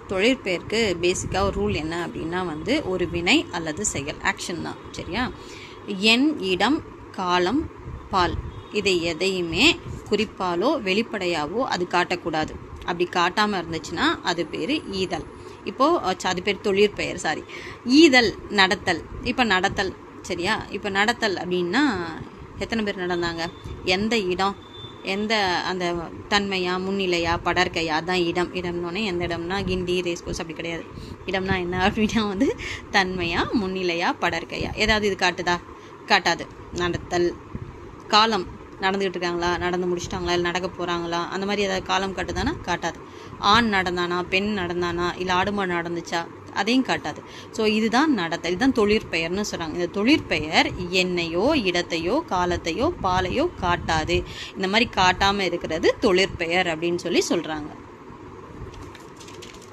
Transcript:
தொழிற்பெயருக்கு பேசிக்காக ஒரு ரூல் என்ன அப்படின்னா வந்து ஒரு வினை அல்லது செயல், ஆக்ஷன் தான். சரியா? எண், இடம், காலம், பால் இதை எதையுமே குறிப்பாலோ வெளிப்படையாவோ அது காட்டக்கூடாது. அப்படி காட்டாமல் இருந்துச்சுன்னா அது பேர் ஈதல். இப்போது அது பேர் தொழிற்பெயர். ஈதல் நடத்தல். இப்போ நடத்தல், சரியா? இப்போ நடத்தல் அப்படின்னா எத்தனை பேர் நடந்தாங்க, எந்த இடம், எந்த அந்த தன்மையா, முன்னிலையா, படற்கையா, தான் இடம். இடம்னோடனே எந்த இடம்னா கிண்டி, ரேஸ்கோர்ஸ் அப்படி கிடையாது. இடம்னா என்ன அப்படின்னா வந்து தன்மையா, முன்னிலையா, படற்கையா, ஏதாவது இது காட்டுதா? காட்டாது. நடத்தல். காலம், நடந்துக்கிட்டு இருக்காங்களா, நடந்து முடிச்சிட்டாங்களா, இல்லை நடக்க போகிறாங்களா, அந்த மாதிரி ஏதாவது காலம் காட்டுதானா? காட்டாது. ஆண் நடந்தானா, பெண் நடந்தானா, இல்லை ஆடுமாடு நடந்துச்சா, அதையும் காட்டாது. ஸோ இதுதான் நடத்தல். இதுதான் தொழிற்பெயர்னு சொல்கிறாங்க. இந்த தொழிற்பெயர் எண்ணையோ, இடத்தையோ, காலத்தையோ, பாலையோ காட்டாது. இந்த மாதிரி காட்டாமல் இருக்கிறது தொழிற்பெயர் அப்படின்னு சொல்லி சொல்கிறாங்க.